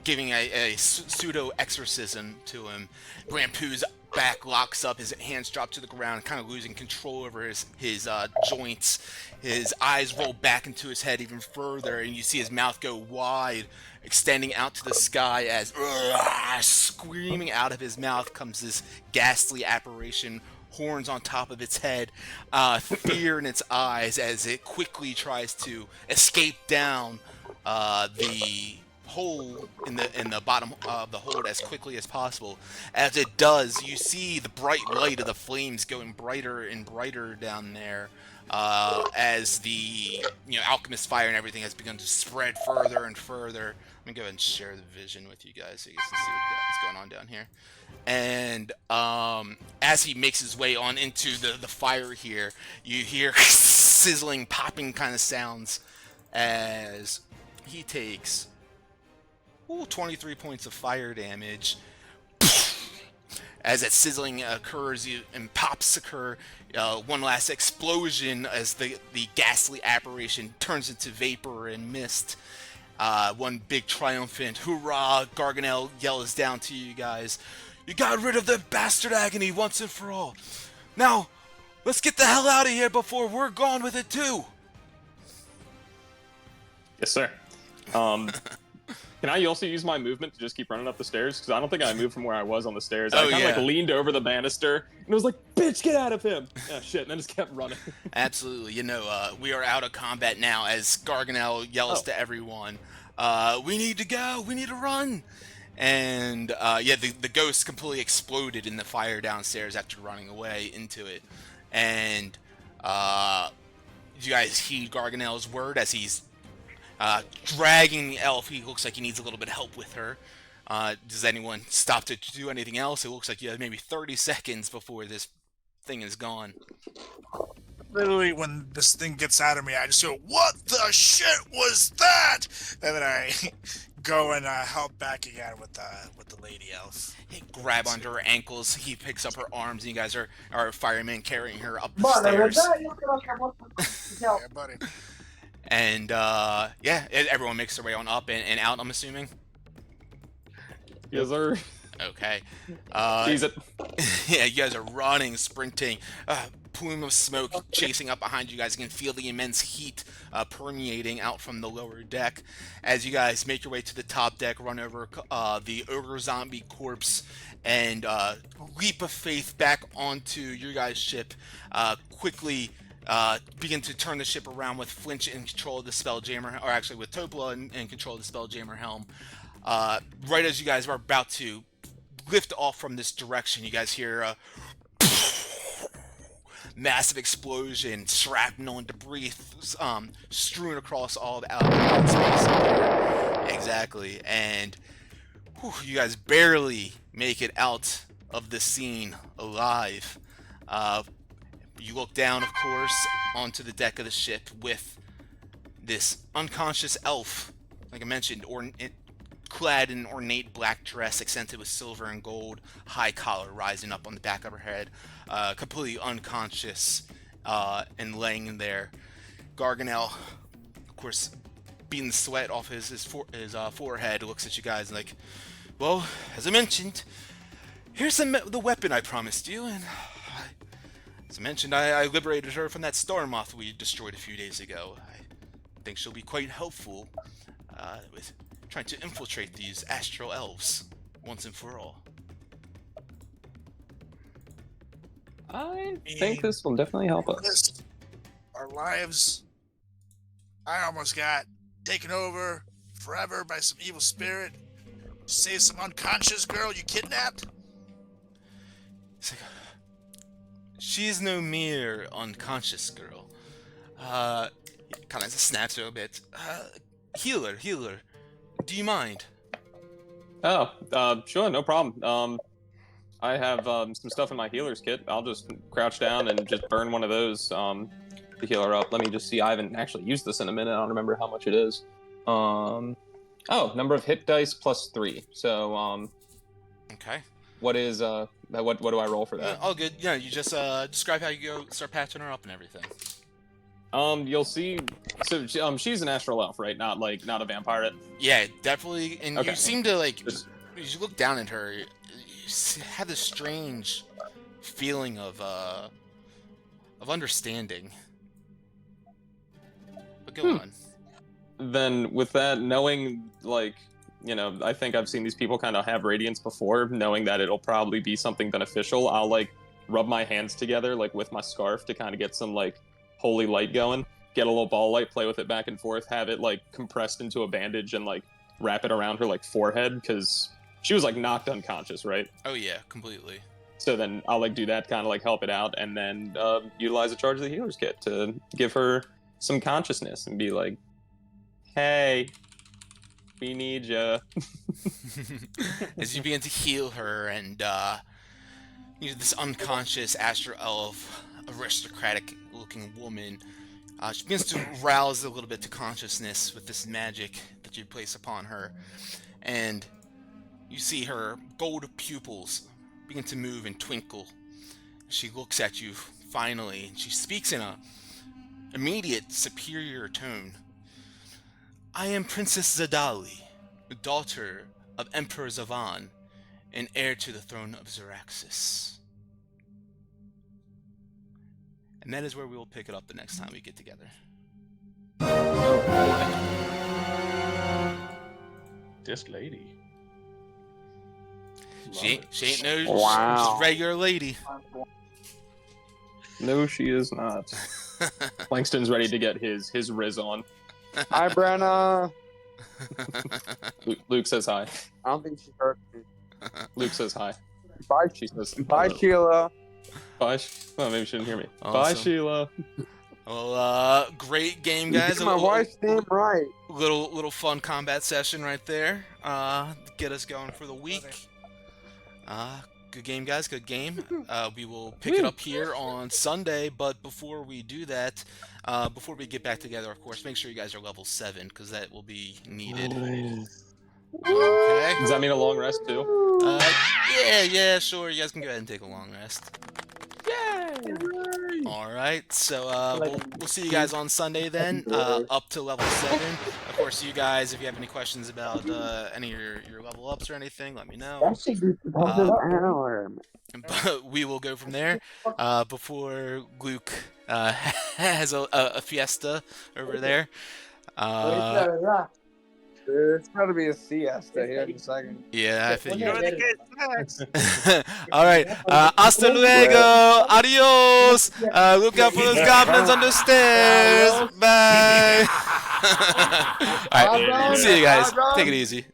giving a pseudo exorcism to him, Rampu's back locks up, his hands drop to the ground, kind of losing control over his joints. His eyes roll back into his head even further, and you see his mouth go wide, extending out to the sky as screaming out of his mouth comes this ghastly apparition, horns on top of its head, fear in its eyes as it quickly tries to escape down the hole in the bottom of the hold as quickly as possible. As it does, you see the bright light of the flames going brighter and brighter down there, as the alchemist fire and everything has begun to spread further and further. Let me go ahead and share the vision with you guys so you guys can see what's going on down here. And as he makes his way on into the fire here, you hear sizzling, popping kind of sounds as he takes 23 points of fire damage. As that sizzling occurs and pops occur, one last explosion as the ghastly apparition turns into vapor and mist. One big triumphant hoorah! Garganel yells down to you guys. You got rid of the bastard agony once and for all. Now, let's get the hell out of here before we're gone with it too. Yes, sir. Can I also use my movement to just keep running up the stairs? Because I don't think I moved from where I was on the stairs. I kind of leaned over the banister and was like, bitch, get out of him. Yeah, shit, and then just kept running. Absolutely. We are out of combat now as Garganel yells to everyone, we need to go, we need to run. And the ghost completely exploded in the fire downstairs after running away into it. And you guys heed Garganel's word as he's dragging the elf. He looks like he needs a little bit of help with her. Does anyone stop to do anything else? It looks like you have maybe 30 seconds before this thing is gone. Literally, when this thing gets out of me, I just go, "What the shit was that?" And then I go and help back again with the lady elf. He grab onto her ankles. He picks up her arms, and you guys are firemen carrying her up the stairs. Yeah, buddy. And everyone makes their way on up and out, I'm assuming. Yes, sir. Okay. Tease it. Yeah, you guys are running, sprinting. Plume of smoke chasing up behind you guys. You can feel the immense heat permeating out from the lower deck. As you guys make your way to the top deck, run over the ogre zombie corpse, and leap of faith back onto your guys' ship. Quickly begin to turn the ship around with Flinch in control of the Spelljammer, or actually with Topola in control of the Spelljammer helm. Right as you guys are about to lift off from this direction, you guys hear massive explosion, shrapnel and debris strewn across all the out space up there. Exactly, and you guys barely make it out of the scene alive. You look down, of course, onto the deck of the ship with this unconscious elf, like I mentioned, clad in an ornate black dress accented with silver and gold, high collar rising up on the back of her head, completely unconscious and laying there. Garganel, of course, beating the sweat off his forehead, looks at you guys like, well, as I mentioned, here's the weapon I promised you, and as I mentioned, I liberated her from that star moth we destroyed a few days ago. I think she'll be quite helpful with trying to infiltrate these astral elves once and for all. I think this will definitely help us. Our lives, I almost got taken over forever by some evil spirit. Save some unconscious girl you kidnapped? It's like, she's no mere unconscious girl. Kind of snaps her a bit. Healer. Do you mind? Oh, sure, no problem. I have some stuff in my healer's kit. I'll just crouch down and just burn one of those to heal her up. Let me just see. I haven't actually used this in a minute. I don't remember how much it is. Oh, number of hit dice plus 3. So, Okay. what is what do I roll for that? All good. Yeah, you just describe how you go start patching her up and everything. You'll see. So, she's an astral elf, right? Not a vampire. Yeah, definitely. And Okay. you seem to like, Just- as you look down at her, you have this strange feeling of understanding. But go on. Then with that, knowing I think I've seen these people kind of have radiance before, knowing that it'll probably be something beneficial, I'll rub my hands together with my scarf to kind of get some holy light going, get a little ball light, play with it back and forth, have it compressed into a bandage and wrap it around her forehead, because she was knocked unconscious, right? Oh yeah, completely. So then I'll do that, kind of help it out, and then utilize a charge of the healer's kit to give her some consciousness and be like, hey, we need ya. As you begin to heal her, and this unconscious astral elf, aristocratic-looking woman, she begins to rouse a little bit to consciousness with this magic that you place upon her, and you see her gold pupils begin to move and twinkle. She looks at you finally, and she speaks in a immediate superior tone. I am Princess Zadali, daughter of Emperor Zavan, and heir to the throne of Xaryxis. And that is where we will pick it up the next time we get together. This lady. She ain't no Wow. just regular lady. No, she is not. Langston's ready to get his riz on. Hi, Brenna. Luke says hi. I don't think she heard me. Luke says hi. Bye, She says bye, Sheila. bye. Oh, maybe she didn't hear me. Bye, Awesome. Sheila. Well, great game, guys. Get my wife's name right. Little fun combat session right there. Get us going for the week. Good game, guys. Good game. We will pick it up here on Sunday, but before we do that, before we get back together, of course, make sure you guys are level 7, because that will be needed. Okay. Does that mean a long rest too? Yeah, sure. You guys can go ahead and take a long rest. All right, so we'll see you guys on Sunday then, up to level 7. Of course, you guys, if you have any questions about any of your level ups or anything, let me know. But we will go from there before Luke has a fiesta over there. It's gotta be a siesta here in a second. Yeah, I figured. Go to get All right. Hasta luego. Adios. Look out for those goblins on the stairs. Bye. All right. See you guys. Take it easy.